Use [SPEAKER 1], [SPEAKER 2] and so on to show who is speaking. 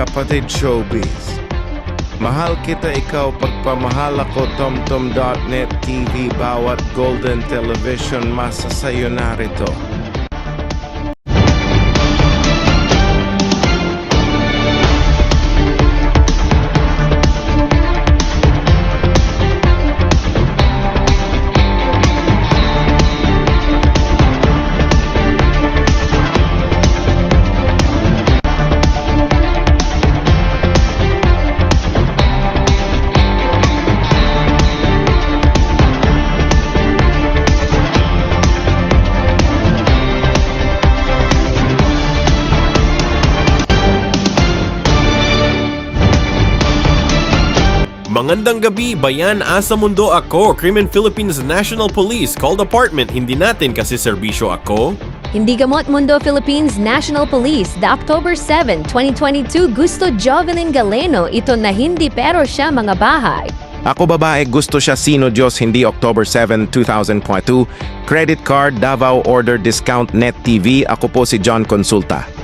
[SPEAKER 1] kapatid showbiz. Mahal kita ikaw, pagpamahal ako, TomTom.net TV, bawat Golden Television, masasayo narito.
[SPEAKER 2] Magandang gabi, bayan, asa mundo ako, Crimen Philippines National Police, called apartment, hindi natin kasi serbisyo ako.
[SPEAKER 3] Hindi gamot Mundo Philippines National Police, the October 7, 2022, gusto Jovelyn Galeno, ito na hindi pero siya mga bahay.
[SPEAKER 1] Ako babae, gusto siya sino Diyos, hindi October 7, 2022. Credit card, Davao Order Discount Net TV, ako po si John Consulta.